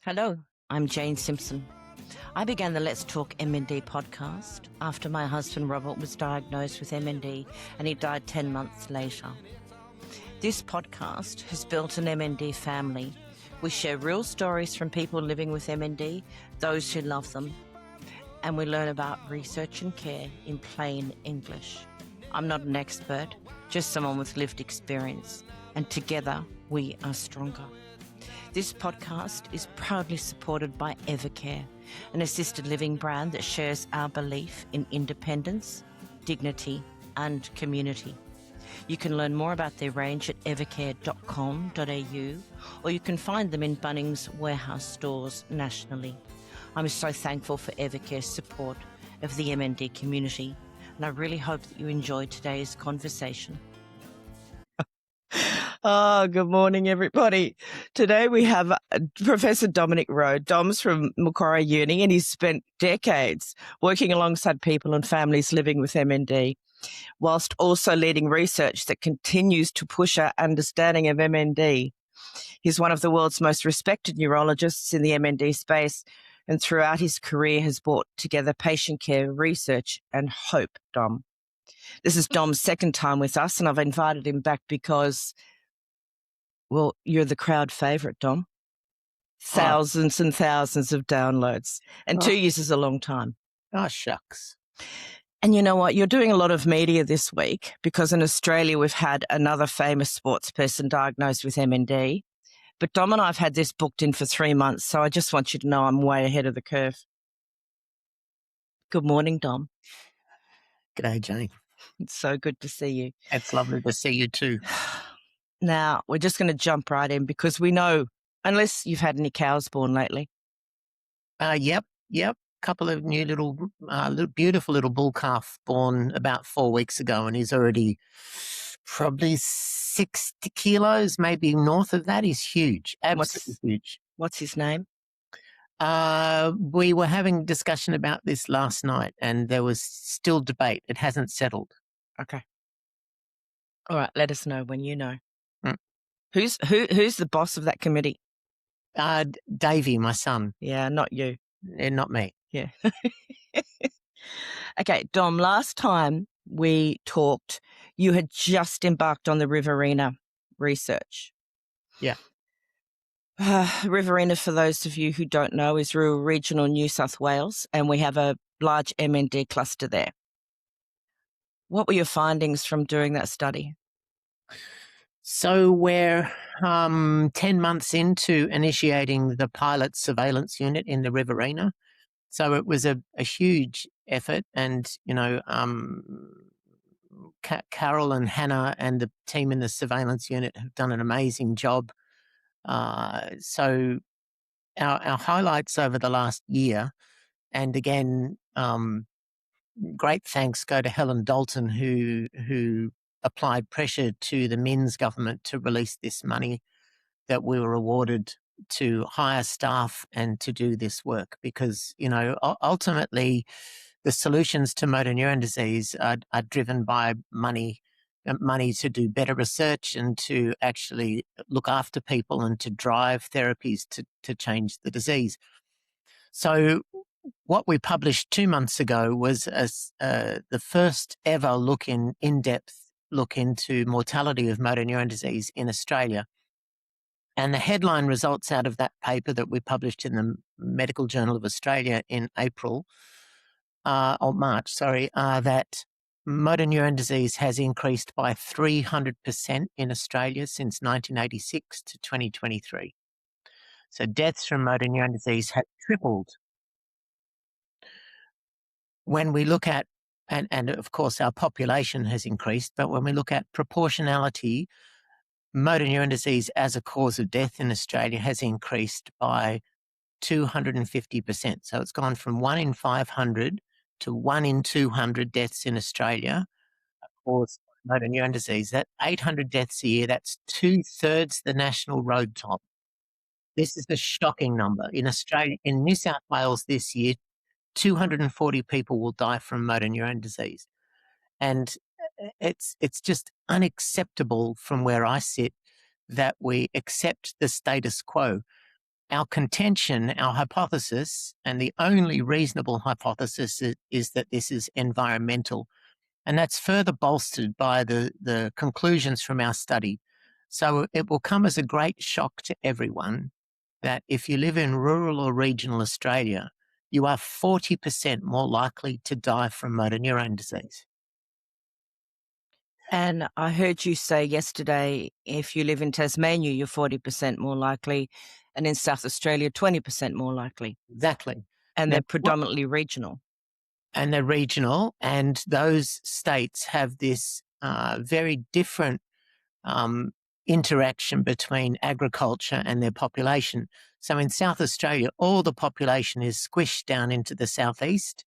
Hello, I'm Jane Simpson. I began the Let's Talk MND podcast after my husband Robert was diagnosed with MND and he died 10 months later. This podcast has built an MND family. We share real stories from people living with MND, those who love them, and we learn about research and care in plain English. I'm not an expert, just someone with lived experience, and together we are stronger. This podcast is proudly supported by Evercare, an assisted living brand that shares our belief in independence, dignity, and community. You can learn more about their range at evercare.com.au, or you can find them in Bunnings Warehouse stores nationally. I'm so thankful for Evercare's support of the MND community, and I really hope that you enjoyed today's conversation. Oh, good morning, everybody. Today we have Professor Dominic Rowe. Dom's from Macquarie Uni, and he's spent decades working alongside people and families living with MND, whilst also leading research that continues to push our understanding of MND. He's one of the world's most respected neurologists in the MND space, and throughout his career has brought together patient care, research, and hope, Dom. This is Dom's second time with us, and I've invited him back because, well, you're the crowd favourite, Dom. Thousands and thousands of downloads. And 2 years is a long time. Oh, shucks. And you know what? You're doing a lot of media this week because in Australia we've had another famous sports person diagnosed with MND. But Dom and I have had this booked in for 3 months, so I just want you to know I'm way ahead of the curve. Good morning, Dom. G'day, Jane. It's so good to see you. It's lovely to see you too. Now, we're just going to jump right in because we know, unless you've had any cows born lately. Yep. Couple of new little beautiful little bull calf born about 4 weeks ago, and he's already probably 60 kilos, maybe north of that. He's huge, absolutely huge. What's his name? We were having a discussion about this last night, and there was still debate. It hasn't settled. Okay. All right, let us know when you know. Mm. Who's the boss of that committee? Davey, my son. Yeah, not you. Not me. Yeah. Okay, Dom, last time we talked, you had just embarked on the Riverina research. Yeah. Riverina, for those of you who don't know, is rural regional New South Wales, and we have a large MND cluster there. What were your findings from doing that study? So we're 10 months into initiating the pilot surveillance unit in the Riverina. So it was a huge effort, and, Carol and Hannah and the team in the surveillance unit have done an amazing job. So our highlights over the last year, and again, great thanks go to Helen Dalton, who applied pressure to the Minns government to release this money that we were awarded to hire staff and to do this work, because, ultimately the solutions to motor neuron disease are driven by money to do better research and to actually look after people and to drive therapies to change the disease. So what we published 2 months ago was the first ever in-depth look into mortality of motor neuron disease in Australia. And the headline results out of that paper that we published in the Medical Journal of Australia in March, are that motor neuron disease has increased by 300% in Australia since 1986 to 2023. So deaths from motor neuron disease have tripled. When we look at, and of course our population has increased, but when we look at proportionality, motor neuron disease as a cause of death in Australia has increased by 250%. So it's gone from 1 in 500 to 1 in 200 deaths in Australia caused by motor neuron disease. That 800 deaths a year, that's 2/3 the national road top. This is the shocking number. In Australia, in New South Wales this year, 240 people will die from motor neuron disease. And it's just unacceptable from where I sit that we accept the status quo. our contention, our hypothesis, and the only reasonable hypothesis is that this is environmental. And that's further bolstered by the conclusions from our study. So it will come as a great shock to everyone that if you live in rural or regional Australia, you are 40% more likely to die from motor neurone disease. And I heard you say yesterday, if you live in Tasmania, you're 40% more likely, and in South Australia, 20% more likely. Exactly. And Now, they're predominantly regional. And they're regional, and those states have this very different interaction between agriculture and their population. So in South Australia, all the population is squished down into the southeast.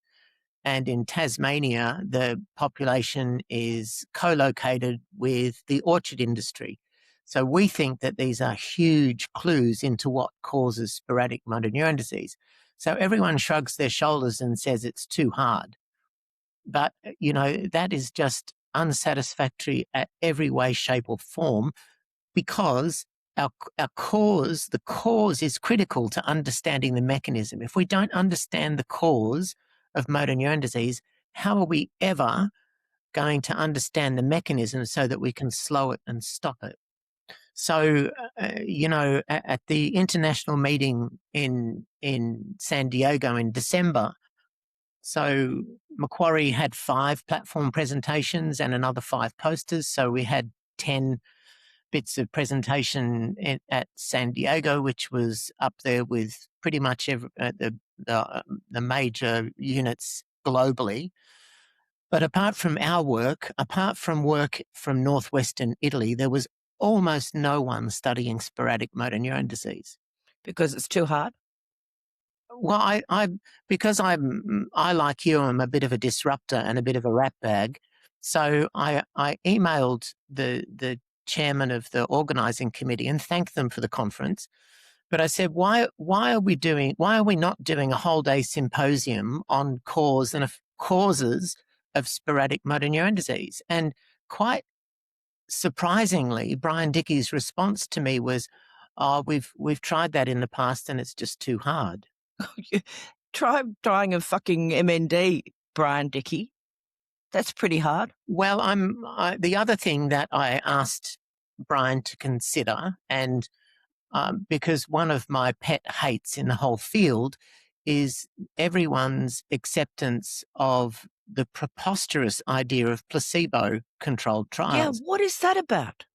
And in Tasmania, the population is co-located with the orchard industry. So we think that these are huge clues into what causes sporadic motor neuron disease. So everyone shrugs their shoulders and says it's too hard. But, that is just unsatisfactory at every way, shape, or form, because the cause is critical to understanding the mechanism. If we don't understand the cause of motor neuron disease, how are we ever going to understand the mechanism so that we can slow it and stop it? So, at the international meeting in San Diego in December, so Macquarie had 5 platform presentations and another 5 posters. So we had 10 bits of presentation at San Diego, which was up there with pretty much the major units globally. But apart from our work, apart from work from northwestern Italy, there was almost no one studying sporadic motor neuron disease. Because it's too hard? Well, because I like you, I'm a bit of a disruptor and a bit of a rat bag. So I emailed the chairman of the organizing committee and thanked them for the conference. But I said, why are we not doing a whole day symposium on causes of sporadic motor neuron disease? And quite surprisingly, Brian Dickey's response to me was, "Oh, we've tried that in the past and it's just too hard." Try dying of fucking MND, Brian Dickey. That's pretty hard. Well, the other thing that I asked Brian to consider, and because one of my pet hates in the whole field is everyone's acceptance of the preposterous idea of placebo-controlled trials. Yeah, what is that about?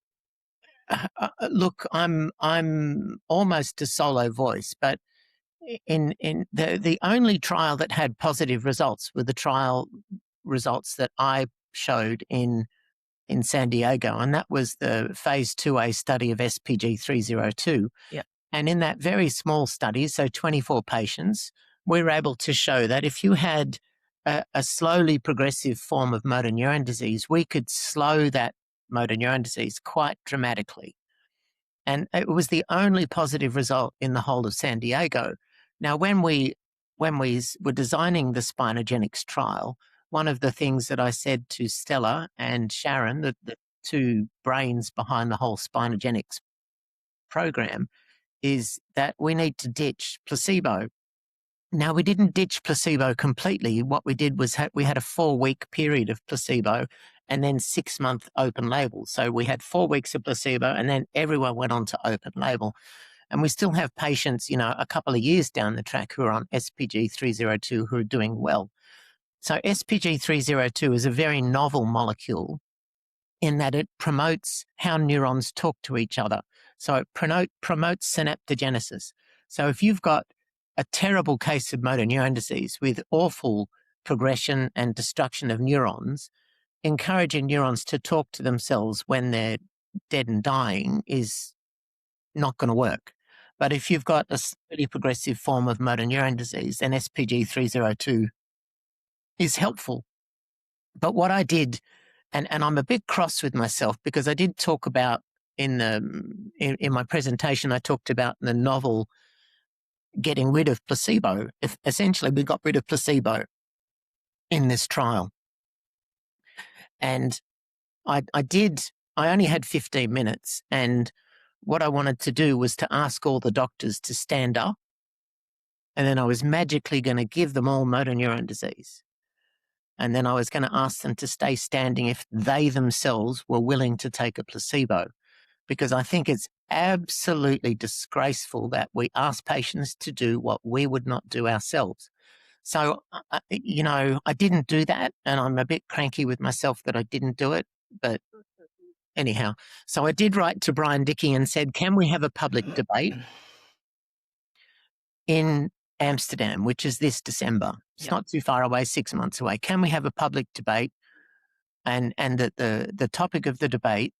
Look, I'm almost a solo voice, but in the only trial that had positive results were the trial results that I showed in San Diego, and that was the phase 2A study of SPG 302. Yeah. And in that very small study, so 24 patients, we were able to show that if you had a slowly progressive form of motor neuron disease, we could slow that motor neuron disease quite dramatically. And it was the only positive result in the whole of San Diego. Now, when we were designing the Spinogenics trial, one of the things that I said to Stella and Sharon, the 2 brains behind the whole Spinogenics program, is that we need to ditch placebo. Now, we didn't ditch placebo completely. What we did was we had a 4-week period of placebo and then 6-month open label. So we had 4 weeks of placebo and then everyone went on to open label. And we still have patients, a couple of years down the track who are on SPG 302 who are doing well. So SPG 302 is a very novel molecule in that it promotes how neurons talk to each other. So it promotes synaptogenesis. So if you've got a terrible case of motor neuron disease with awful progression and destruction of neurons, encouraging neurons to talk to themselves when they're dead and dying is not going to work. But if you've got a slowly progressive form of motor neuron disease, then SPG 302 is helpful. But what I did, and I'm a bit cross with myself because I did talk about in my presentation, I talked about the novel getting rid of placebo. Essentially, we got rid of placebo in this trial. And I only had 15 minutes, and what I wanted to do was to ask all the doctors to stand up, and then I was magically going to give them all motor neuron disease. And then I was going to ask them to stay standing if they themselves were willing to take a placebo, because I think it's absolutely disgraceful that we ask patients to do what we would not do ourselves. So, I didn't do that, and I'm a bit cranky with myself that I didn't do it. But anyhow, so I did write to Brian Dickey and said, can we have a public debate in Amsterdam, which is this December? It's not too far away, 6 months away. Can we have a public debate? And the topic of the debate,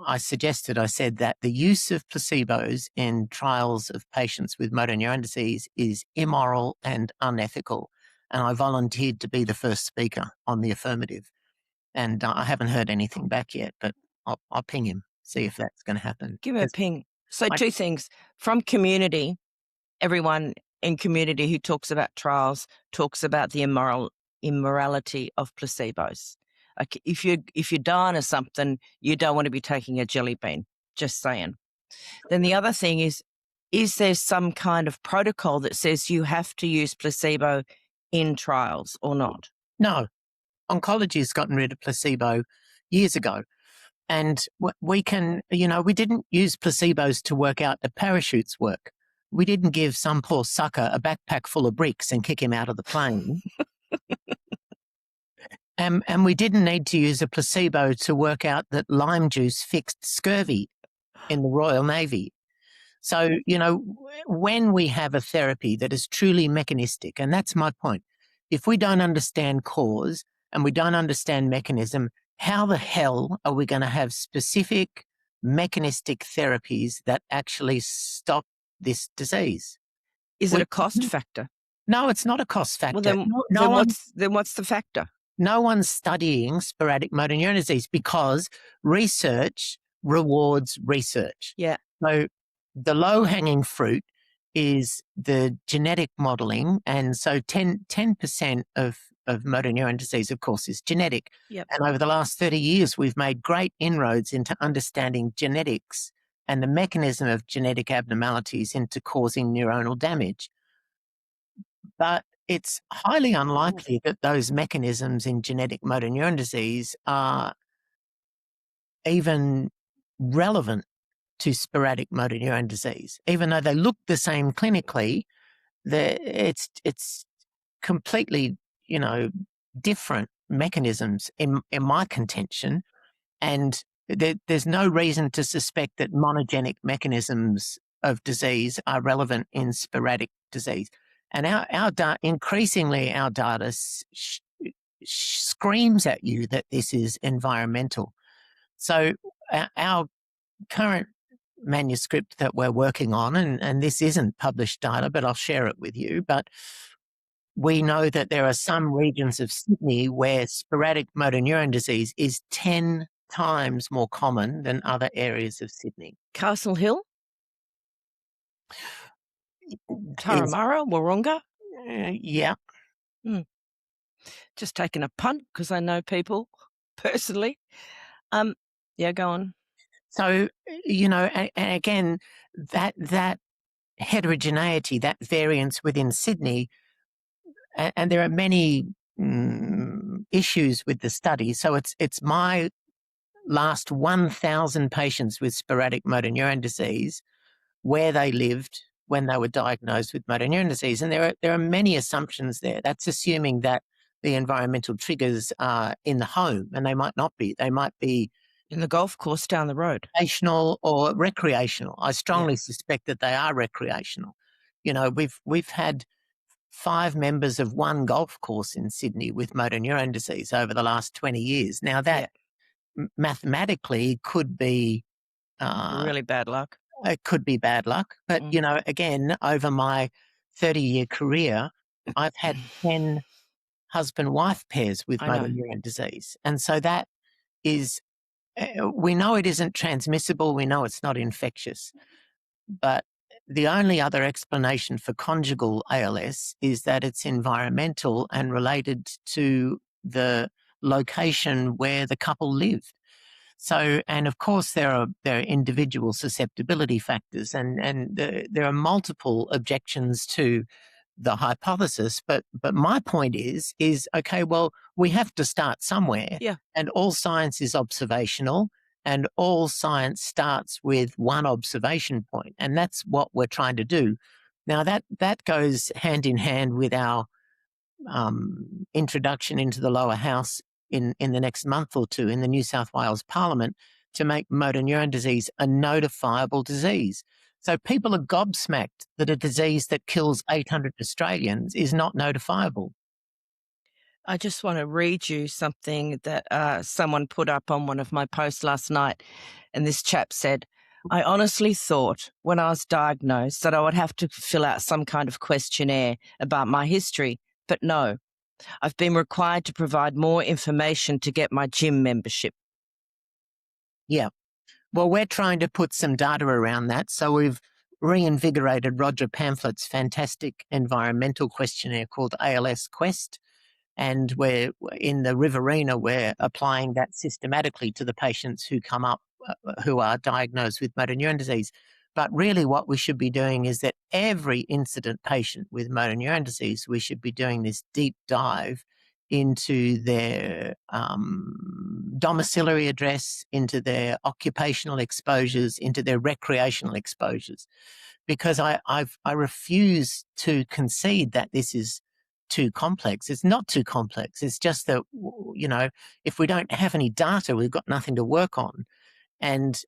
I said that the use of placebos in trials of patients with motor neuron disease is immoral and unethical. And I volunteered to be the first speaker on the affirmative. And I haven't heard anything back yet, but I'll ping him, see if that's going to happen. Give him a ping. So two things. From community, everyone in community who talks about trials talks about the immorality of placebos. Like if you're dying of something, you don't want to be taking a jelly bean. Just saying. Then the other thing is there some kind of protocol that says you have to use placebo in trials or not? No. Oncology has gotten rid of placebo years ago. And we didn't use placebos to work out the parachutes work. We didn't give some poor sucker a backpack full of bricks and kick him out of the plane. And we didn't need to use a placebo to work out that lime juice fixed scurvy in the Royal Navy. So, when we have a therapy that is truly mechanistic, and that's my point, if we don't understand cause and we don't understand mechanism, how the hell are we going to have specific mechanistic therapies that actually stop this disease? Is it a cost factor? No, it's not a cost factor. Well, then what's the factor? No one's studying sporadic motor neuron disease because research rewards research. Yeah. So the low-hanging fruit is the genetic modeling. And so 10% of motor neuron disease, of course, is genetic. Yep. And over the last 30 years, we've made great inroads into understanding genetics and the mechanism of genetic abnormalities into causing neuronal damage. But it's highly unlikely that those mechanisms in genetic motor neuron disease are even relevant to sporadic motor neuron disease. Even though they look the same clinically, it's completely, different mechanisms in my contention. And there's no reason to suspect that monogenic mechanisms of disease are relevant in sporadic disease. And increasingly our data screams at you that this is environmental. So our current manuscript that we're working on, and this isn't published data, but I'll share it with you, but we know that there are some regions of Sydney where sporadic motor neuron disease is 10 times more common than other areas of Sydney. Castle Hill? Turramurra, Wahroonga? Yeah. Just taking a punt because I know people personally. Yeah, go on. So, and again, that heterogeneity, that variance within Sydney, and there are many issues with the study. So it's my last 1,000 patients with sporadic motor neuron disease, where they lived when they were diagnosed with motor neuron disease. And there are many assumptions there. That's assuming that the environmental triggers are in the home, and they might not be. They might be in the golf course down the road. Recreational or recreational. I strongly suspect that they are recreational. We've had 5 members of one golf course in Sydney with motor neuron disease over the last 20 years. Now that mathematically could be really bad luck. It could be bad luck. But, again, over my 30-year career, I've had 10 husband-wife pairs with motor neuron disease. And so that is, we know it isn't transmissible. We know it's not infectious. But the only other explanation for conjugal ALS is that it's environmental and related to the location where the couple lived. So, and of course, there are individual susceptibility factors, and there are multiple objections to the hypothesis. But my point is okay. Well, we have to start somewhere, Yeah. and all science is observational, and all science starts with one observation point, and that's what we're trying to do. Now that goes hand in hand with our introduction into the lower house in the next month or two in the New South Wales Parliament to make motor neuron disease a notifiable disease. So people are gobsmacked that a disease that kills 800 Australians is not notifiable. I just want to read you something that someone put up on one of my posts last night. And this chap said, I honestly thought when I was diagnosed that I would have to fill out some kind of questionnaire about my history, but no, I've been required to provide more information to get my gym membership. Yeah. Well, we're trying to put some data around that. So we've reinvigorated Roger Pamphlet's fantastic environmental questionnaire called ALS Quest. And we're in the Riverina, we're applying that systematically to the patients who come up who are diagnosed with motor neuron disease. But really what we should be doing is that every incident patient with motor neuron disease, we should be doing this deep dive into their domiciliary address, into their occupational exposures, into their recreational exposures, because I refuse to concede that this is too complex. It's not too complex. It's just that, you know, if we don't have any data, we've got nothing to work on. And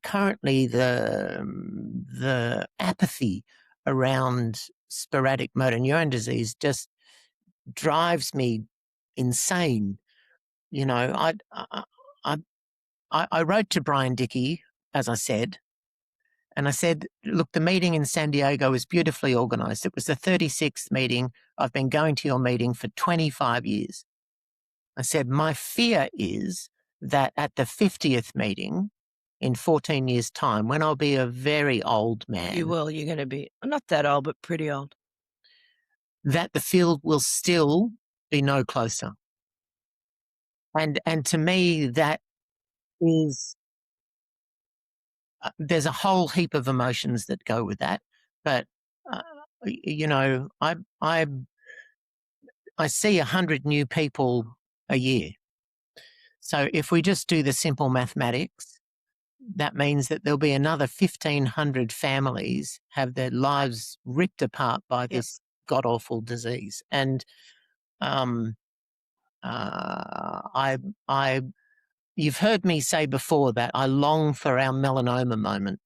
currently, the apathy around sporadic motor neuron disease just drives me insane. You know, I wrote to Brian Dickey, as I said, and I said, look, the meeting in San Diego was beautifully organized. It was the 36th meeting. I've been going to your meeting for 25 years. I said, my fear is that at the 50th meeting in 14 years' time, when I'll be a very old man. You will. You're going to be not that old, but pretty old. That the field will still be no closer. And to me, that is, there's a whole heap of emotions that go with that. But, you know, I see 100 new people a year. So if we just do the simple mathematics, that means that there'll be another 1,500 families have their lives ripped apart by this god-awful disease. And you've heard me say before that I long for our melanoma moment.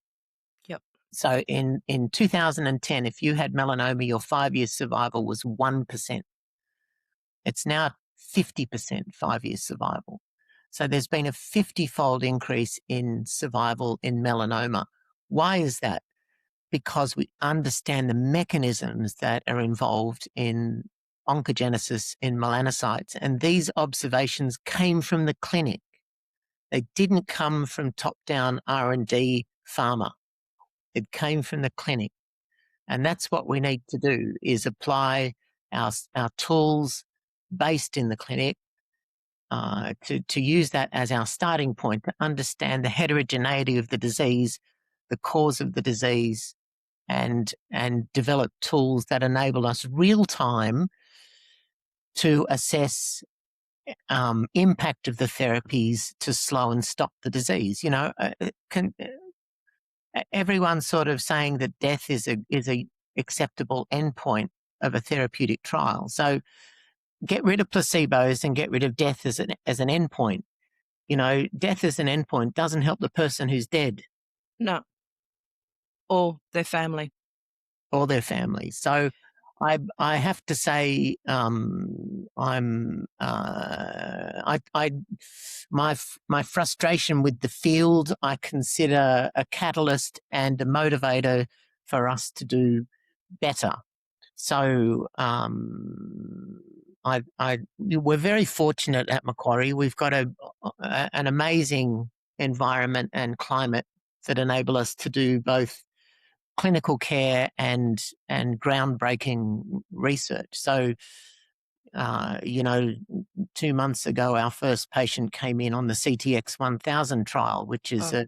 Yep. So in 2010, if you had melanoma, your 5-year survival was 1%. It's now 50% 5-year survival. So there's been a 50-fold increase in survival in melanoma. Why is that? Because we understand the mechanisms that are involved in oncogenesis in melanocytes. And these observations came from the clinic. They didn't come from top-down R&D pharma. It came from the clinic. And that's what we need to do, is apply our tools based in the clinic to use that as our starting point to understand the heterogeneity of the disease, the cause of the disease, and develop tools that enable us real time to assess impact of the therapies to slow and stop the disease. You know, everyone's sort of saying that death is a acceptable endpoint of a therapeutic trial. So get rid of placebos and get rid of death as an endpoint. You know, death as an endpoint doesn't help the person who's dead. No. Or their family. Or their family. So I have to say, my frustration with the field, I consider a catalyst and a motivator for us to do better. So we're very fortunate at Macquarie. We've got an amazing environment and climate that enable us to do both clinical care and groundbreaking research. So You know, 2 months ago, our first patient came in on the CTX 1000 trial, which is a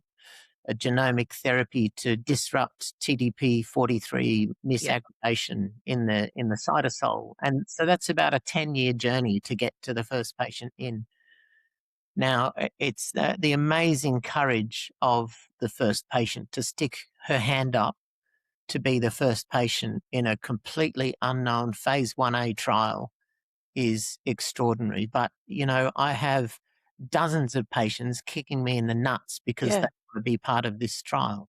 genomic therapy to disrupt TDP43 misaggregation in the cytosol. And so that's about a 10-year journey to get to the first patient in. Now, it's the amazing courage of the first patient to stick her hand up to be the first patient in a completely unknown phase 1A trial is extraordinary. But, you know, I have dozens of patients kicking me in the nuts because they want to be part of this trial.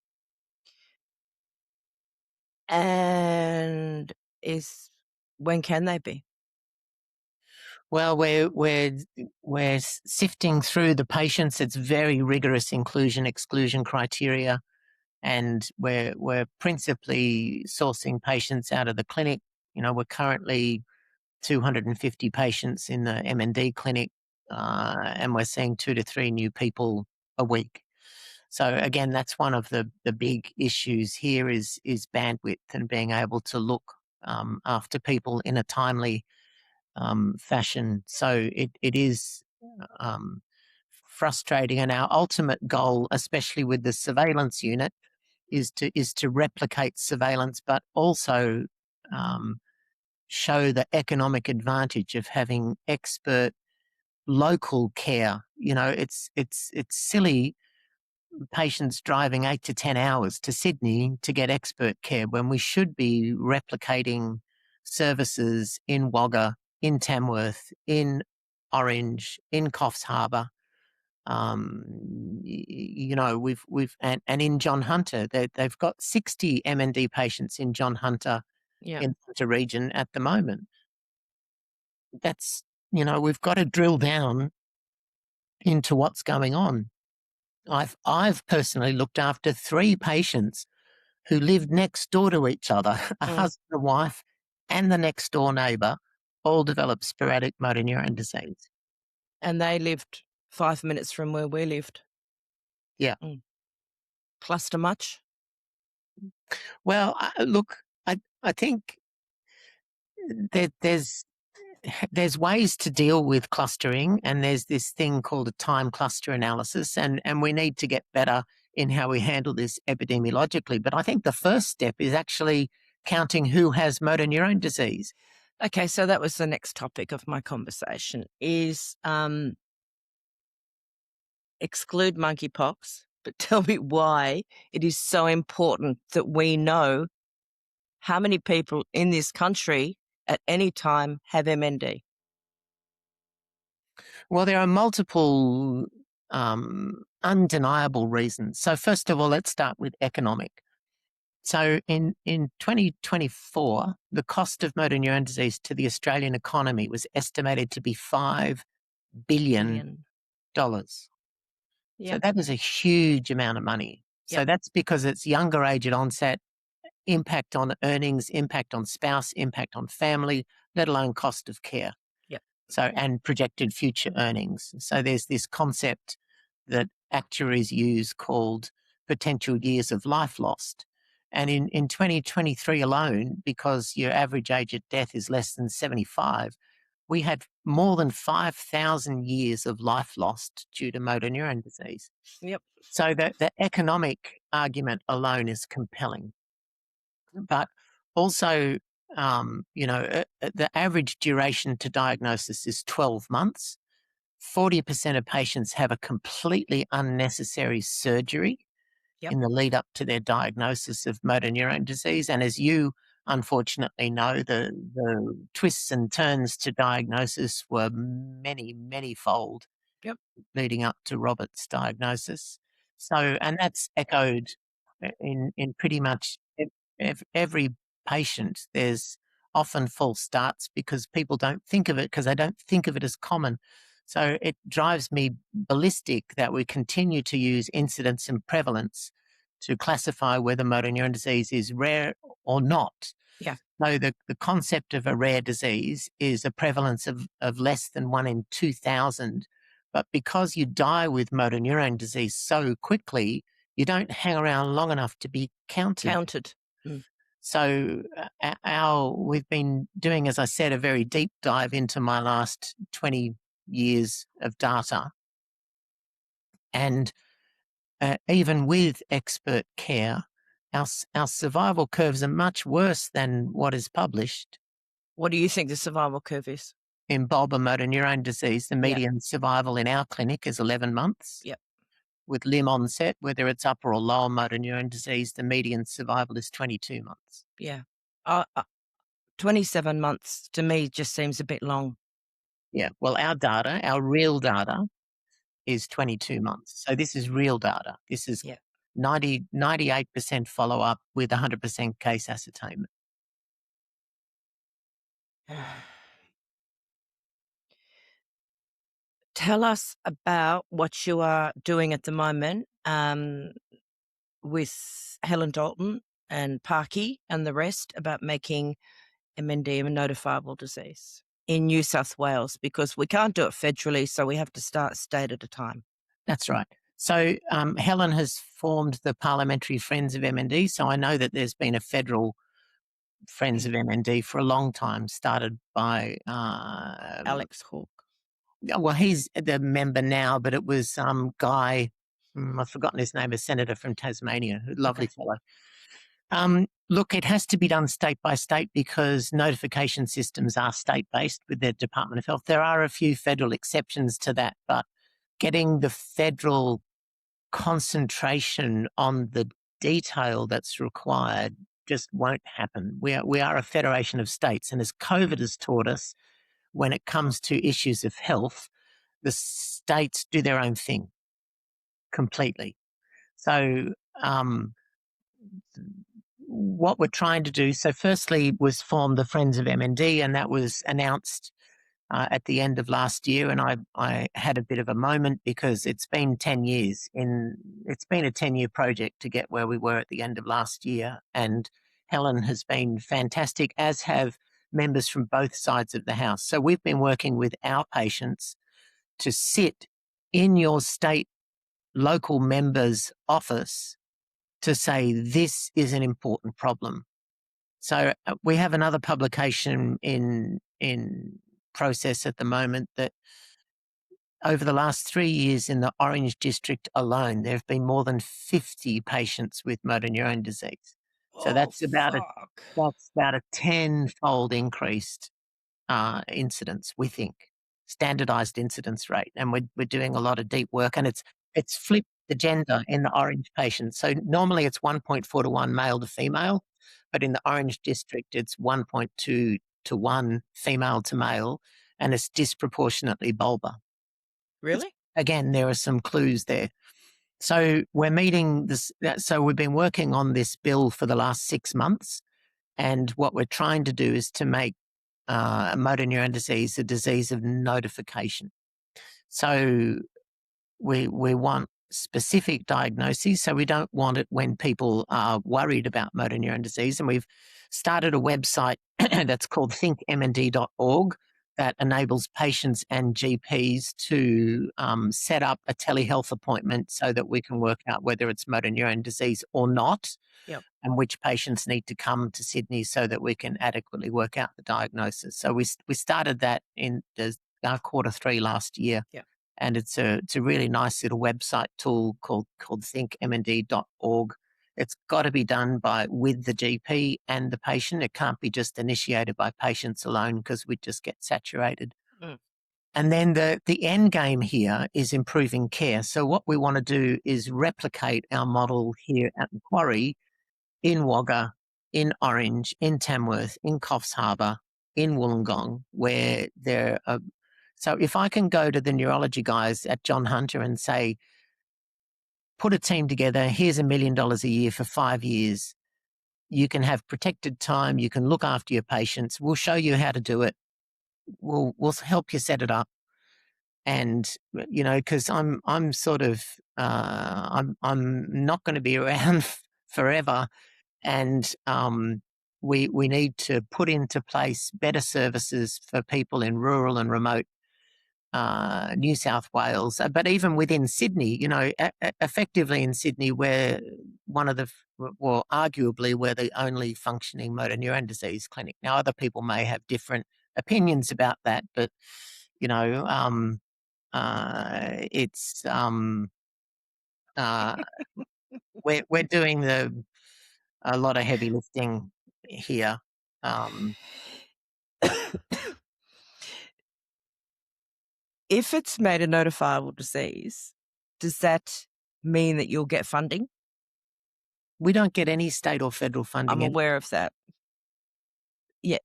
And when can they be? Well, we're sifting through the patients. It's very rigorous inclusion exclusion criteria, and we're principally sourcing patients out of the clinic. You know, we're currently 250 patients in the MND clinic, and we're seeing 2 to 3 new people a week. So again, that's one of the big issues here is bandwidth and being able to look after people in a timely fashion. So it is frustrating, and our ultimate goal, especially with the surveillance unit, is to replicate surveillance, but also show the economic advantage of having expert local care. You know, it's silly patients driving 8 to 10 hours to Sydney to get expert care when we should be replicating services in Wagga, in Tamworth, in Orange, in Coffs Harbour. You know, we've and in John Hunter, they've got 60 MND patients in John Hunter in the region at the moment. That's, you know, we've got to drill down into what's going on. I've personally looked after 3 patients who lived next door to each other, a husband and wife, and the next door neighbour, all developed sporadic motor neurone disease. And they lived 5 minutes from where we lived. Yeah. Cluster much? Well, look, I think there's ways to deal with clustering, and there's this thing called a time cluster analysis, and we need to get better in how we handle this epidemiologically. But I think the first step is actually counting who has motor neurone disease. Okay, so that was the next topic of my conversation is exclude monkeypox, but tell me why it is so important that we know how many people in this country at any time have MND. Well, there are multiple undeniable reasons. So first of all, let's start with economic. So in 2024, the cost of motor neurone disease to the Australian economy was estimated to be $5 billion. So that is a huge amount of money. So that's because it's younger age at onset, impact on earnings, impact on spouse, impact on family, let alone cost of care. So, and projected future earnings. So there's this concept that actuaries use called potential years of life lost. And in 2023 alone, because your average age at death is less than 75, we had more than 5,000 years of life lost due to motor neurone disease. So the economic argument alone is compelling. But also, you know, the average duration to diagnosis is 12 months. 40% of patients have a completely unnecessary surgery in the lead up to their diagnosis of motor neurone disease. And as you unfortunately know, the twists and turns to diagnosis were many, many fold leading up to Robert's diagnosis. So, and that's echoed in pretty much every patient. There's often false starts because people don't think of it because they don't think of it as common. So it drives me ballistic that we continue to use incidence and prevalence to classify whether motor neurone disease is rare or not. So the concept of a rare disease is a prevalence of less than 1 in 2,000. But because you die with motor neurone disease so quickly, you don't hang around long enough to be counted. So we've been doing, as I said, a very deep dive into my last 20 years of data. And even with expert care, our survival curves are much worse than what is published. What do you think the survival curve is? In bulbar motor neurone disease, the median survival in our clinic is 11 months. Yep. With limb onset, whether it's upper or lower motor neurone disease, the median survival is 22 months. Yeah. 27 months to me just seems a bit long. Yeah. Well, our data, our real data, is 22 months. So this is real data. This is 98% follow-up with 100% case ascertainment. Tell us about what you are doing at the moment with Helen Dalton and Parky and the rest about making MND a notifiable disease in New South Wales, because we can't do it federally, so we have to start state at a time. That's right. So Helen has formed the Parliamentary Friends of MND. So I know that there's been a federal Friends of MND for a long time, started by Alex Hawke. Well, he's the member now, but it was Guy. I've forgotten his name, a senator from Tasmania, a lovely fellow. Look, it has to be done state by state because notification systems are state-based with the Department of Health. There are a few federal exceptions to that, but getting the federal concentration on the detail that's required just won't happen. We are a federation of states, and as COVID has taught us, when it comes to issues of health, the states do their own thing completely. So what we're trying to do, so firstly was form the Friends of MND, and that was announced at the end of last year. And I had a bit of a moment because it's been 10 years. It's been a 10-year project to get where we were at the end of last year. And Helen has been fantastic, as have members from both sides of the House. So we've been working with our patients to sit in your state local member's office to say this is an important problem. So we have another publication in process at the moment that over the last 3 years in the Orange District alone, there have been more than 50 patients with motor neurone disease. So that's about a 10-fold increased incidence, we think, standardized incidence rate. And we're doing a lot of deep work, and it's flipped the gender in the Orange patients. So normally it's 1.4 to 1 male to female, but in the Orange District it's 1.2 to 1 female to male, and it's disproportionately bulbar. Really? Again, there are some clues there. So we're meeting this. So we've been working on this bill for the last 6 months, and what we're trying to do is to make motor neurone disease a disease of notification. So we want specific diagnoses. So we don't want it when people are worried about motor neurone disease. And we've started a website that's called thinkmnd.org that enables patients and GPs to set up a telehealth appointment so that we can work out whether it's motor neurone disease or not, and which patients need to come to Sydney so that we can adequately work out the diagnosis. So we started that in Q3 last year. And it's a really nice little website tool called thinkmnd.org. It's got to be done with the GP and the patient. It can't be just initiated by patients alone because we'd just get saturated. And then the end game here is improving care. So what we want to do is replicate our model here at Macquarie in Wagga, in Orange, in Tamworth, in Coffs Harbour, in Wollongong, where there are. So if I can go to the neurology guys at John Hunter and say, put a team together, here's $1 million a year for 5 years, you can have protected time, you can look after your patients, we'll show you how to do it, we'll help you set it up. And, because I'm sort of, I'm not going to be around forever. And we need to put into place better services for people in rural and remote New South Wales, but even within Sydney, effectively in Sydney, we're one of the, well, arguably, we're the only functioning motor neuron disease clinic. Now, other people may have different opinions about that, but it's we're doing a lot of heavy lifting here. If it's made a notifiable disease, does that mean that you'll get funding? We don't get any state or federal funding. I'm aware of that. Yeah.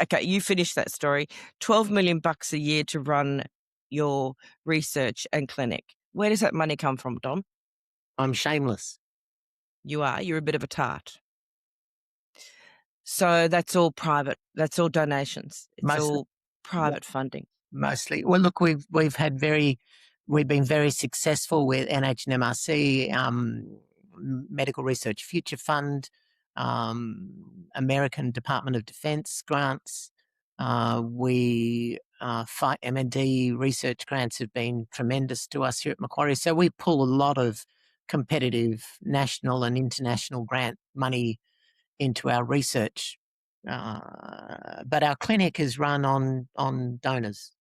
Okay, you finish that story. $12 million a year to run your research and clinic. Where does that money come from, Dom? I'm shameless. You are. You're a bit of a tart. So that's all private. That's all donations. It's all private funding. Mostly. Well, look, we've been very successful with NHMRC, Medical Research Future Fund, American Department of Defense grants. We fight MND research grants have been tremendous to us here at Macquarie. So we pull a lot of competitive national and international grant money into our research. But our clinic is run on donors.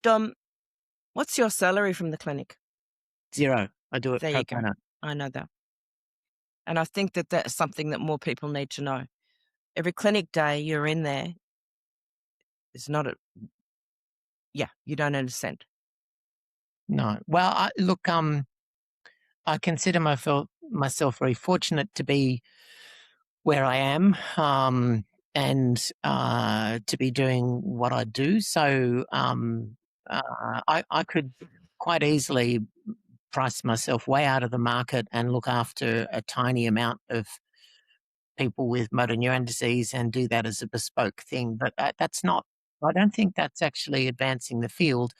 Dom, what's your salary from the clinic? Zero. I do it There pro you go. bono. I know that. And I think that that's something that more people need to know. Every clinic day you're in there is not you don't earn a cent. No. Well, I consider myself very fortunate to be where I am, and to be doing what I do. So I could quite easily price myself way out of the market and look after a tiny amount of people with motor neuron disease and do that as a bespoke thing. But that's not, I don't think that's actually advancing the field.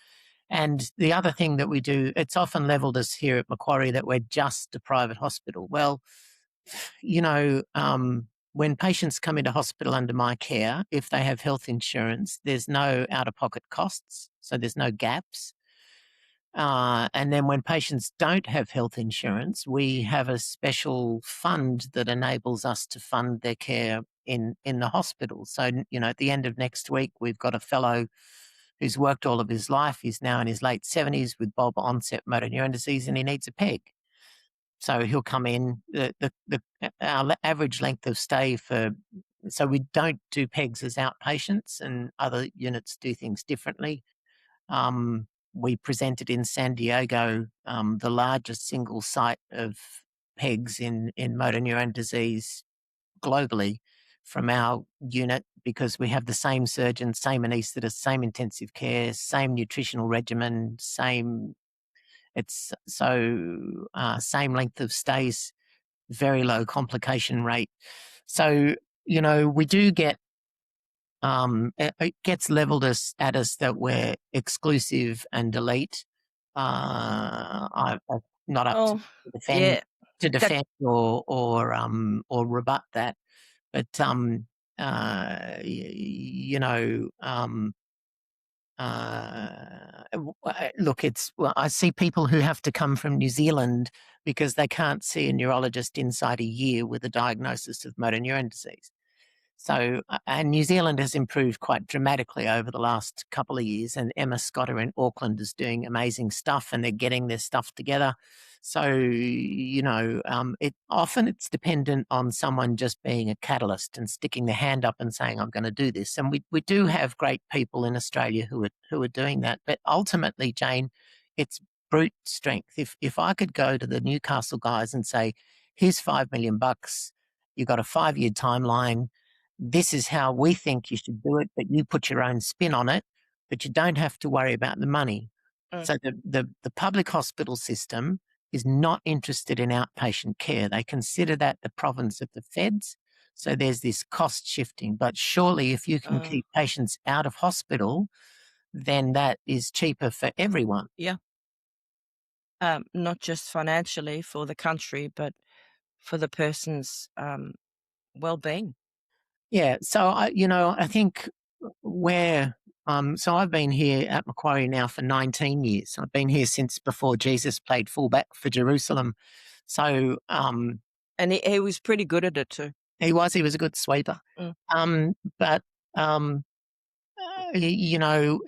And the other thing that we do, it's often leveled us here at Macquarie that we're just a private hospital. Well, when patients come into hospital under my care, if they have health insurance, there's no out of pocket costs. So there's no gaps. And then when patients don't have health insurance, we have a special fund that enables us to fund their care in the hospital. So, at the end of next week, we've got a fellow who's worked all of his life. He's now in his late 70s with bulbar onset motor neuron disease, and he needs a peg. So he'll come in. Our average length of stay so we don't do pegs as outpatients, and other units do things differently. We presented in San Diego, the largest single site of pegs in motor neuron disease globally from our unit, because we have the same surgeon, same anaesthetist, same intensive care, same nutritional regimen, same length of stays, very low complication rate. So, we do get, it gets leveled at us that we're exclusive and elite. I'm not up to defend, or rebut that. But, look, I see people who have to come from New Zealand because they can't see a neurologist inside a year with a diagnosis of motor neuron disease. So, and New Zealand has improved quite dramatically over the last couple of years, and Emma Scotter in Auckland is doing amazing stuff, and they're getting their stuff together. So, it's dependent on someone just being a catalyst and sticking their hand up and saying, I'm going to do this. And we do have great people in Australia who are doing that. But ultimately, Jane, it's brute strength. If I could go to the Newcastle guys and say, here's $5 million, you've got a 5-year timeline, this is how we think you should do it, but you put your own spin on it, but you don't have to worry about the money. So the public hospital system is not interested in outpatient care. They consider that the province of the feds. So there's this cost shifting. But surely if you can keep patients out of hospital, then that is cheaper for everyone. Yeah. Not just financially for the country, but for the person's well-being. Yeah. So, I think where So I've been here at Macquarie now for 19 years. I've been here since before Jesus played fullback for Jerusalem. So And he was pretty good at it too. he was a good sweeper. Mm. But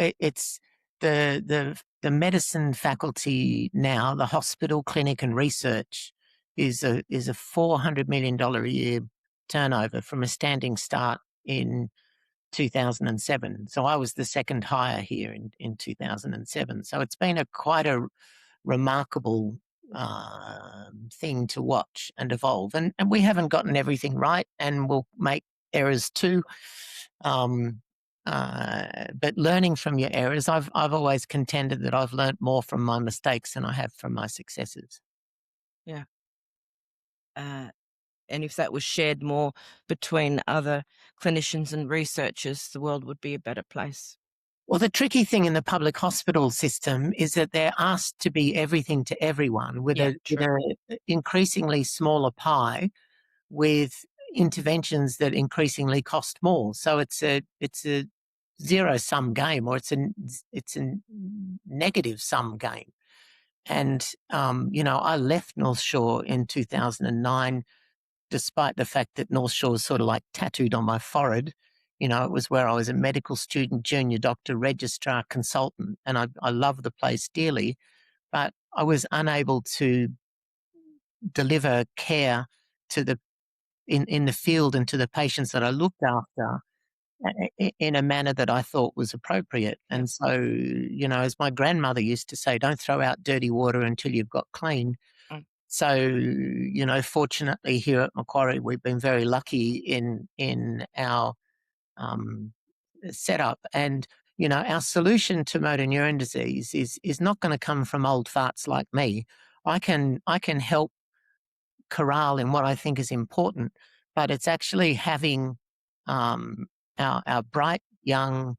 it's the medicine faculty now, the hospital, clinic, and research is a $400 million a year turnover from a standing start in 2007. So I was the second hire here in 2007. So it's been quite a remarkable thing to watch and evolve. And we haven't gotten everything right, and we'll make errors too. But learning from your errors, I've always contended that I've learnt more from my mistakes than I have from my successes. Yeah. And if that was shared more between other clinicians and researchers, the world would be a better place. Well, the tricky thing in the public hospital system is that they're asked to be everything to everyone with Yeah, with true. a increasingly smaller pie, with interventions that increasingly cost more. So it's a zero sum game, or it's a negative sum game. And I left North Shore in 2009, despite the fact that North Shore is sort of like tattooed on my forehead. It was where I was a medical student, junior doctor, registrar, consultant, and I love the place dearly, but I was unable to deliver care to the in the field and to the patients that I looked after in a manner that I thought was appropriate. Yeah. And so, as my grandmother used to say, don't throw out dirty water until you've got clean. Mm. So, fortunately here at Macquarie, we've been very lucky in our um, setup. And, our solution to motor neuron disease is not going to come from old farts like me. I can help corral in what I think is important, but it's actually having um, our bright young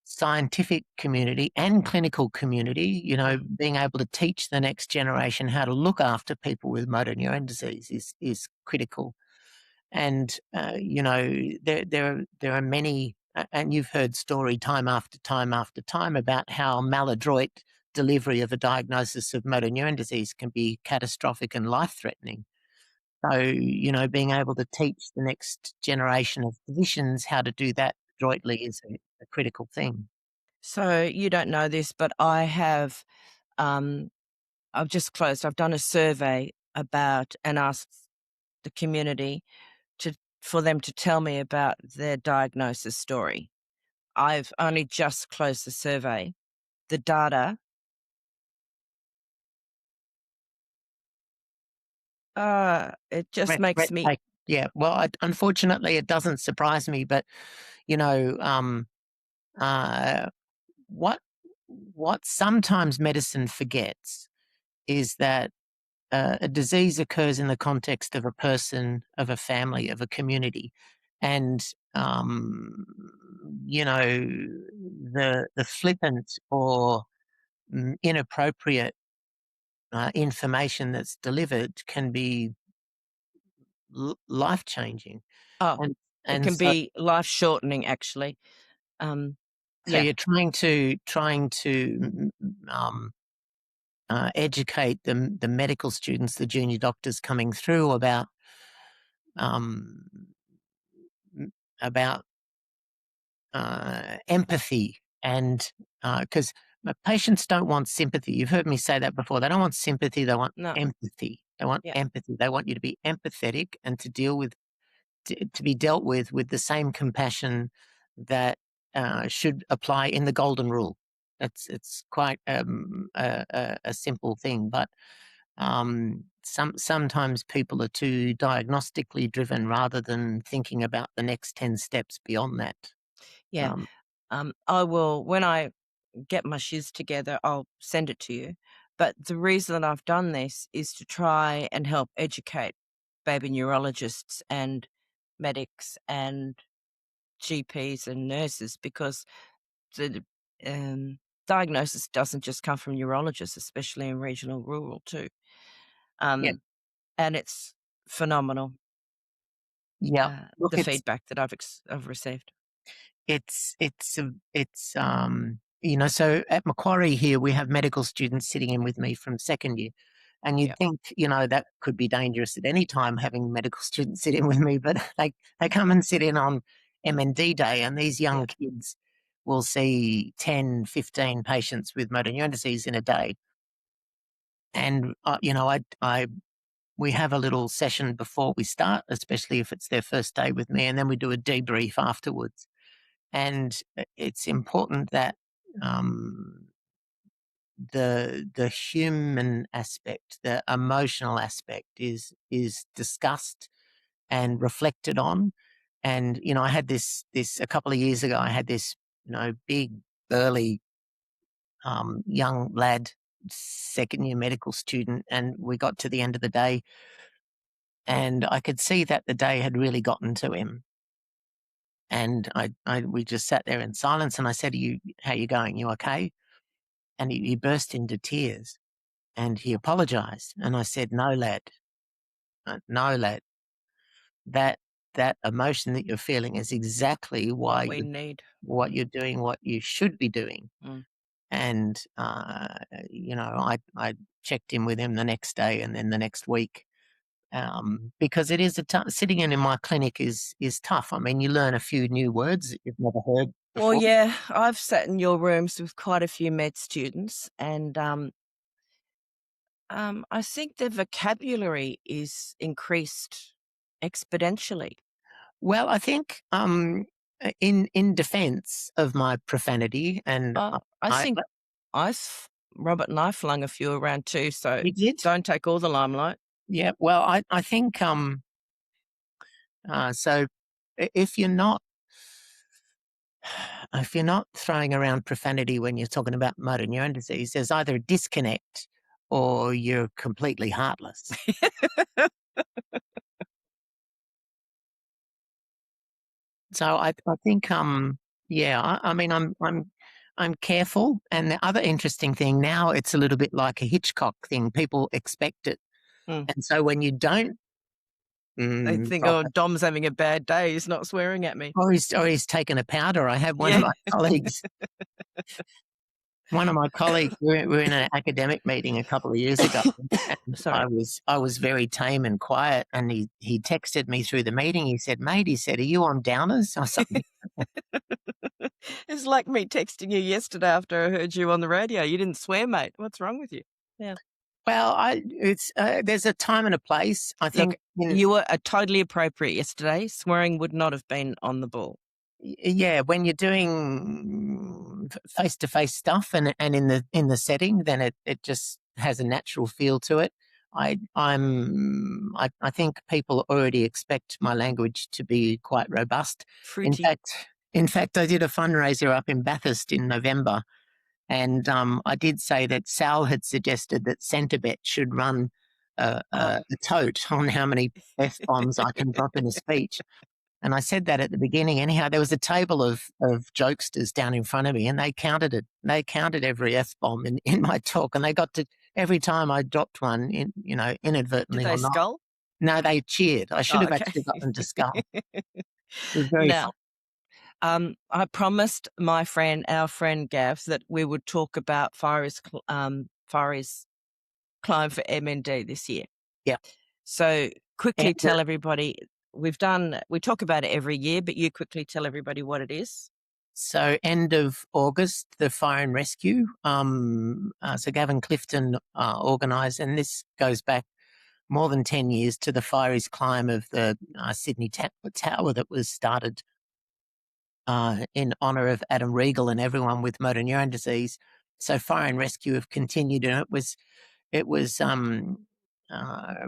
scientific community and clinical community, being able to teach the next generation how to look after people with motor neuron disease is critical. And there are many, and you've heard story time after time after time about how maladroit delivery of a diagnosis of motor neuron disease can be catastrophic and life threatening. So, being able to teach the next generation of physicians how to do that adroitly is a critical thing. So you don't know this, but um, I've just closed. I've done a survey about and asked the community for them to tell me about their diagnosis story. I've only just closed the survey. The data, it just makes me. Yeah, well, unfortunately, it doesn't surprise me, but you know, uh, what what sometimes medicine forgets is that a disease occurs in the context of a person, of a family, of a community, and the flippant or inappropriate information that's delivered can be life changing, Oh, and it and can so be life shortening, actually. Um, so yeah, you're trying to educate the medical students, the junior doctors coming through um, about empathy, and because patients don't want sympathy. You've heard me say that before. They don't want sympathy. They want no, empathy. They want yeah, empathy. They want you to be empathetic and to be dealt with the same compassion that should apply in the golden rule. It's quite a simple thing, but sometimes people are too diagnostically driven rather than thinking about the next 10 steps beyond that. yeah. Um, I will, when I get my shiz together, I'll send it to you. But the reason that I've done this is to try and help educate baby neurologists and medics and GPs and nurses, because the diagnosis doesn't just come from neurologists, especially in regional rural too. yeah, Um, and it's phenomenal, yeah. Look, the feedback that I've received. So at Macquarie here, we have medical students sitting in with me from second year. And you'd think, that could be dangerous at any time having medical students sit in with me, but they come and sit in on MND day, and these young kids will see 10, 15 patients with motor neuron disease in a day. And, we have a little session before we start, especially if it's their first day with me, and then we do a debrief afterwards. And it's important that the human aspect, the emotional aspect is discussed and reflected on. And I had this a couple of years ago. I had this big burly young lad, second year medical student, and we got to the end of the day, and I could see that the day had really gotten to him. And we just sat there in silence, and I said, how you going? You okay? And he burst into tears, and he apologized. And I said, no, lad, no, lad, that emotion that you're feeling is exactly why we need what you're doing, what you should be doing. And, I checked in with him the next day and then the next week. Because it is sitting in my clinic is tough. I mean, you learn a few new words that you've never heard before. Well, yeah, I've sat in your rooms with quite a few med students, and I think their vocabulary is increased exponentially. Well, I think in defence of my profanity, and I think Robert and I flung a few around too, so you did? don't take all the limelight. Yeah. Well, I think so if you're not throwing around profanity when you're talking about motor neuron disease, there's either a disconnect or you're completely heartless. So I think I mean I'm careful. And the other interesting thing now, it's a little bit like a Hitchcock thing. People expect it, and so when you don't, They think, Dom's having a bad day. He's not swearing at me. Or he's taken a I had one of my colleagues. One of my colleagues, we were in an academic meeting a couple of years ago, and I was very tame and quiet, and he texted me through the meeting. He said, "Mate," he said, "are you on downers or something?" It's like me texting you yesterday after I heard you on the radio. You didn't swear, mate. What's wrong with you? Yeah. Well, there's a time and a place. I think you were totally appropriate yesterday. Swearing would not have been on the ball. Yeah, when you're doing face-to-face stuff and in the setting, then it just has a natural feel to it. I think people already expect my language to be quite robust. Fruity. In fact, I did a fundraiser up in Bathurst in November, and I did say that Sal had suggested that Centrebet should run a tote on how many F-bombs I can drop in a speech. And I said that at the beginning. Anyhow, there was a table of jokesters down in front of me, and they counted it. They counted every F-bomb in my talk, and they got to every time I dropped one, inadvertently. Did they skull? No, they cheered. I should have actually got them to skull. It was very fun. I promised our friend Gav, that we would talk about Fari's climb for MND this year. Yeah. So quickly tell everybody, we talk about it every year, but you quickly tell everybody what it is. So end of August, the fire and rescue. So Gavin Clifton organised, and this goes back more than 10 years to the Fari's climb of the Sydney Tower that was started in honour of Adam Regal and everyone with motor neuron disease. So fire and rescue have continued, and it was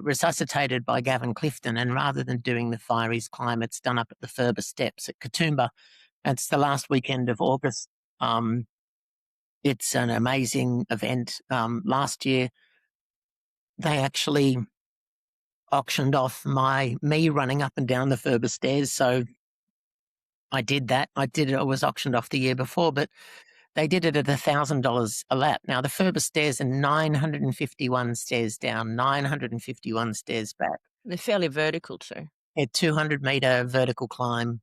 resuscitated by Gavin Clifton, and rather than doing the Fari's climb, it's done up at the Furber Steps at Katoomba. It's the last weekend of August. It's an amazing event. Last year, they actually auctioned off me running up and down the Furber stairs, so I did that. It was auctioned off the year before, but they did it at $1,000 a lap. Now, the Furber stairs are 951 stairs down, 951 stairs back. They're fairly vertical too. A 200-metre vertical climb.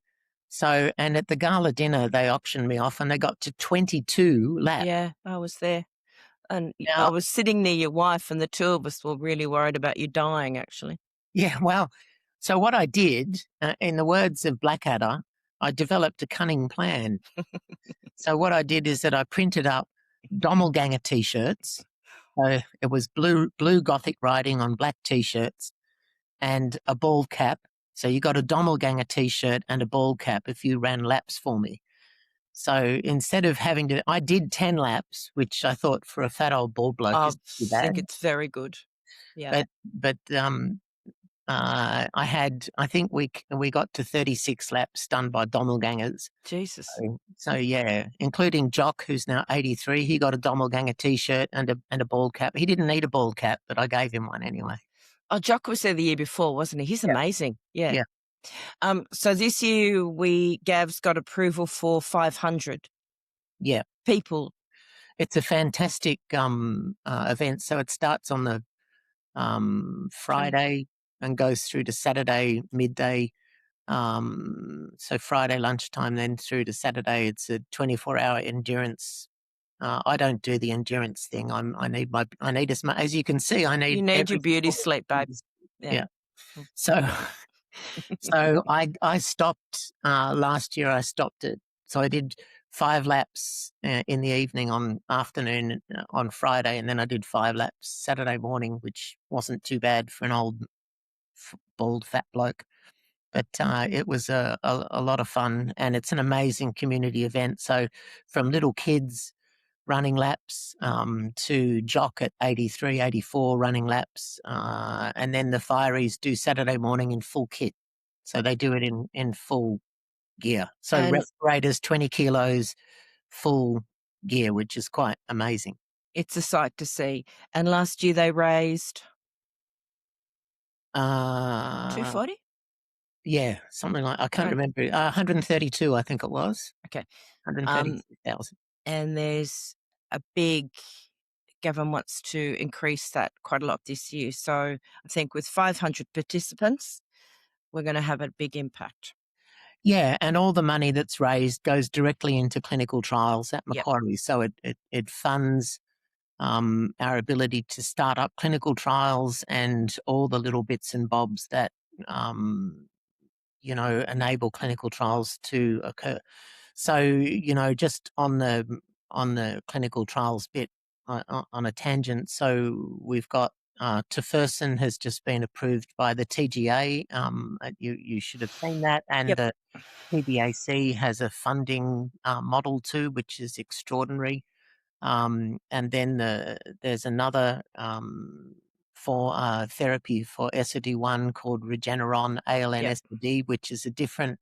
So, and at the gala dinner, they auctioned me off and they got to 22 laps. Yeah, I was there. And I Now, was sitting near your wife, and the two of us were really worried about you dying, actually. yeah, well, so what I did, in the words of Blackadder, I developed a cunning plan. So what I did is that I printed up doppelganger T-shirts. So it was blue Gothic writing on black T-shirts and a bald cap. So you got a doppelganger T-shirt and a bald cap if you ran laps for me. So instead of having to, I did 10 laps, which I thought for a fat old bald bloke I is too think bad. it's very good. Yeah. But I think we got to 36 laps done by doppelgangers. Jesus. So yeah, including Jock, who's now 83. He got a doppelganger T-shirt and a bald cap. He didn't need a bald cap, but I gave him one anyway. Oh, Jock was there the year before, wasn't he? He's Yeah. amazing. Yeah. Yeah. So this year Gav's got approval for 500 Yeah. people. It's a fantastic event. So it starts on the Friday and goes through to Saturday midday. So Friday lunchtime, then through to Saturday, it's a 24-hour endurance. I don't do the endurance thing. I need as much as you can see. I need You need your every beauty single sleep, babe. yeah. So I stopped last year. I stopped it. So I did 5 laps in the evening on afternoon on Friday, and then I did 5 laps Saturday morning, which wasn't too bad for an old bald fat bloke. But it was a lot of fun, and it's an amazing community event. So from little kids running laps to Jock at 83, 84 running laps, and then the fireys do Saturday morning in full kit. So they do it in full gear. So And respirators, 20 kilos, full gear, which is quite amazing. it's a sight to see. And last year they raised Uh, 240? yeah, something like, I can't Right. remember, 132, I think it was. Okay. 132,000. And there's a big Gavin wants to increase that quite a lot this year. So I think with 500 participants, we're going to have a big impact. Yeah, and all the money that's raised goes directly into clinical trials at Yep. Macquarie. So it funds our ability to start up clinical trials and all the little bits and bobs that enable clinical trials to occur. So just on the clinical trials bit, on a tangent. So we've got Tofersen has just been approved by the TGA. You should have seen that, and Yep. the PBAC has a funding model too, which is extraordinary. And then there's another for therapy for SOD1 called Regeneron ALN-SOD, which is a different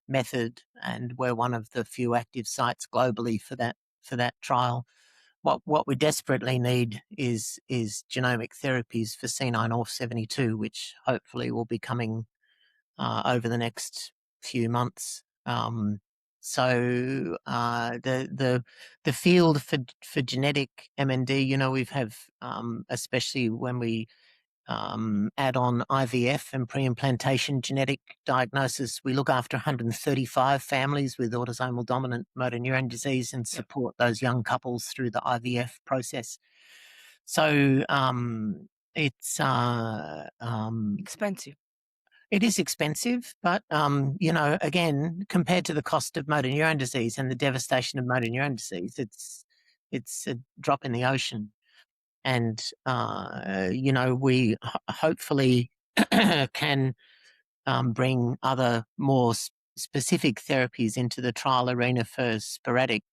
method, and we're one of the few active sites globally for that trial. What we desperately need is genomic therapies for C9orf72, which hopefully will be coming over the next few months. So the field for genetic MND, we have especially when we add on IVF and pre-implantation genetic diagnosis, we look after 135 families with autosomal dominant motor neuron disease and support those young couples through the IVF process. So it's Expensive. it is expensive, but again, compared to the cost of motor neuron disease and the devastation of motor neuron disease, it's a drop in the ocean. And we hopefully can bring other more specific therapies into the trial arena for sporadic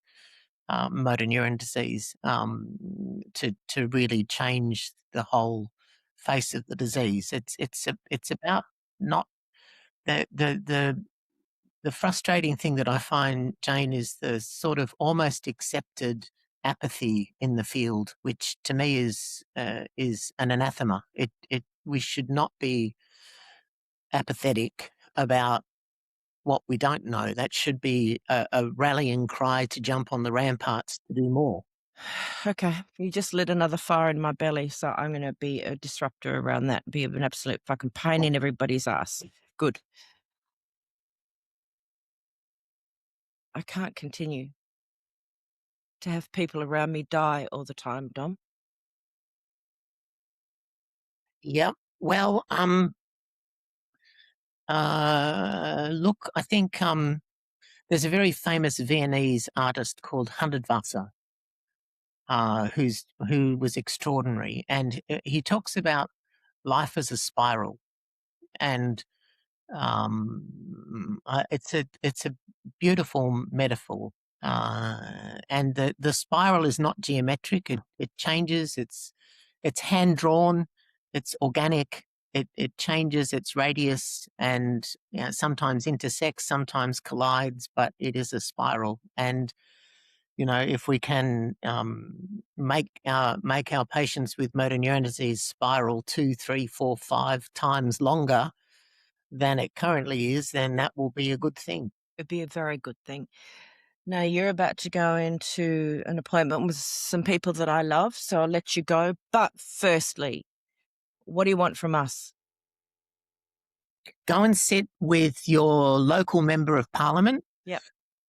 motor neuron disease to really change the whole face of the disease. It's about not the frustrating thing that I find, Jane, is the sort of almost accepted apathy in the field, which to me is an anathema. We should not be apathetic about what we don't know. That should be a rallying cry to jump on the ramparts to do more. Okay, you just lit another fire in my belly, so I'm going to be a disruptor around that, be an absolute fucking pain in everybody's ass. Good. I can't continue to have people around me die all the time, Dom. Yep. Well, look, I think there's a very famous Viennese artist called Hundertwasser, who was extraordinary, and he talks about life as a spiral, and it's a beautiful metaphor. And the spiral is not geometric; it changes. It's hand drawn. It's organic. It changes its radius and sometimes intersects, sometimes collides, but it is a spiral. And if we can make our patients with motor neuron disease spiral 2, 3, 4, 5 times longer than it currently is, then that will be a good thing. It'd be a very good thing. Now, you're about to go into an appointment with some people that I love, so I'll let you go. But firstly, what do you want from us? Go and sit with your local member of parliament. Yep.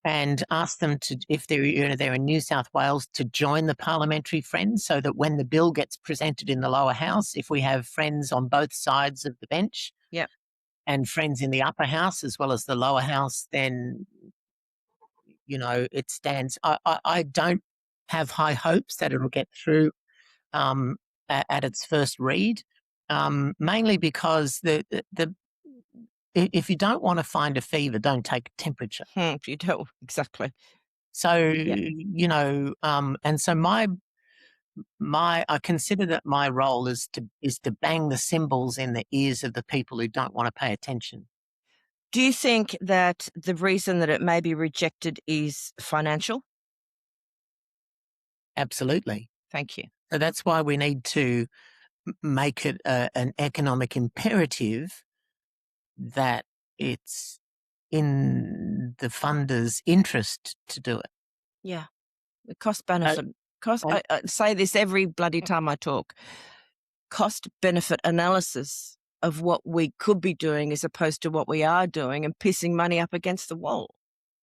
And ask them to, if they're in New South Wales, to join the parliamentary Friends, so that when the bill gets presented in the lower house, if we have friends on both sides of the bench, Yep. and friends in the upper house as well as the lower house, then it stands. I don't have high hopes that it'll get through at its first read, mainly because if you don't want to find a fever, don't take a temperature. You don't exactly. So Yep. and so I consider that my role is to bang the cymbals in the ears of the people who don't want to pay attention. Do you think that the reason that it may be rejected is financial? Absolutely. Thank you. So that's why we need to make it an economic imperative that it's in the funder's interest to do it. Yeah. The cost benefit. I say this every bloody time I talk. Cost benefit analysis of what we could be doing as opposed to what we are doing, and pissing money up against the wall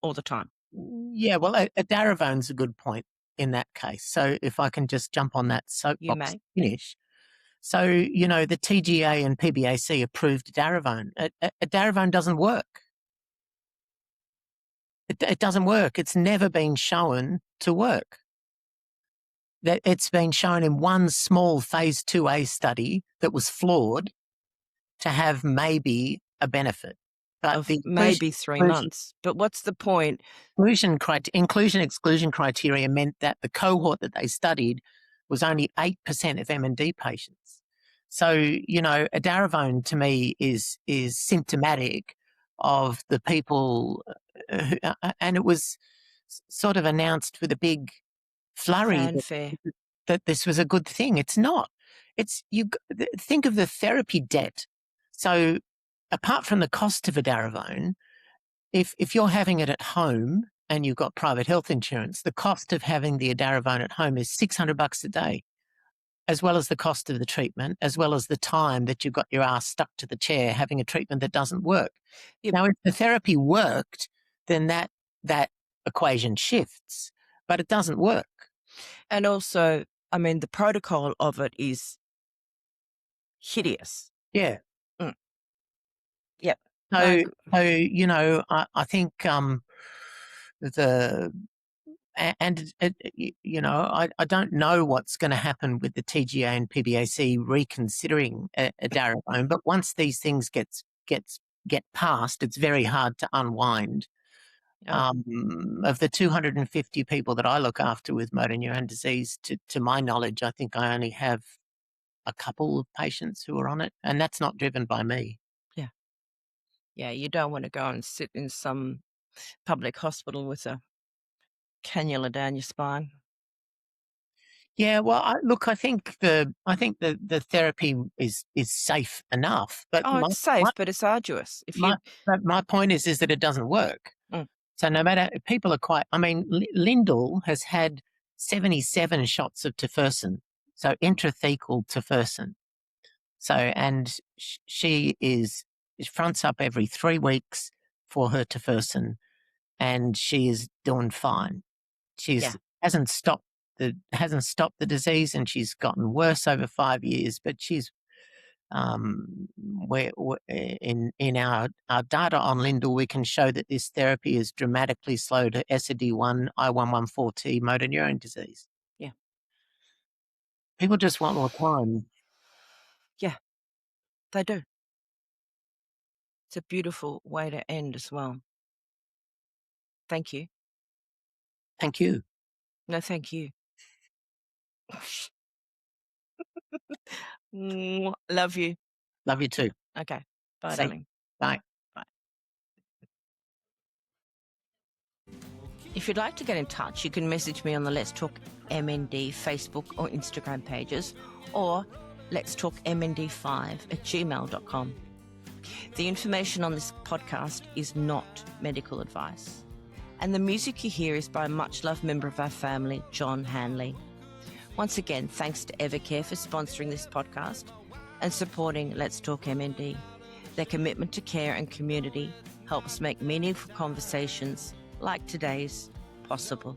all the time. Yeah, well, edaravone a good point in that case. So if I can just jump on that You soapbox may. finish. So, the TGA and PBAC approved edaravone. Edaravone doesn't work. It doesn't work. It's never been shown to work. That it's been shown in one small phase 2A study that was flawed to have maybe a benefit. But Of the maybe 3 months. But what's the point? inclusion-exclusion criteria meant that the cohort that they studied was only 8% of MND patients. So, edaravone to me is symptomatic of the people, and it was sort of announced with a big flurry Fanfare. that this was a good thing. It's not. Think of the therapy debt. So, apart from the cost of edaravone, if you're having it at home and you've got private health insurance, the cost of having the edaravone at home is $600 a day, as well as the cost of the treatment, as well as the time that you've got your ass stuck to the chair having a treatment that doesn't work. Yep. Now, if the therapy worked, then that equation shifts, but it doesn't work. And also, the protocol of it is hideous. Yeah. Yep. So, I think I don't know what's going to happen with the TGA and PBAC reconsidering edaravone, but once these things get passed, it's very hard to unwind. Of the 250 people that I look after with motor neuron disease, to my knowledge, I think I only have a couple of patients who are on it, and that's not driven by me. Yeah, you don't want to go and sit in some public hospital with a cannula down your spine. Yeah, well, I think the therapy is safe enough, but It's safe, but it's arduous. my point is that it doesn't work. Mm. So no matter, people are quite. I mean, Lyndall has had 77 shots of tofersen, so intrathecal tofersen. So, and she fronts up every 3 weeks for her tofersen. and she is doing fine. She's hasn't stopped the disease, and she's gotten worse over 5 years, but she's we're in our data on Lyndall, we can show that this therapy has dramatically slowed SOD1 I114T motor neurone disease. Yeah. People just want more time. Yeah, they do. It's a beautiful way to end as well. Thank you. Thank you. No, thank you. Love you. Love you too. Okay. Bye, See you. darling. Bye. Bye. If you'd like to get in touch, you can message me on the Let's Talk MND Facebook or Instagram pages, or Let's Talk MND5@gmail.com. The information on this podcast is not medical advice. And the music you hear is by a much-loved member of our family, John Hanley. Once again, thanks to Evercare for sponsoring this podcast and supporting Let's Talk MND. Their commitment to care and community helps make meaningful conversations like today's possible.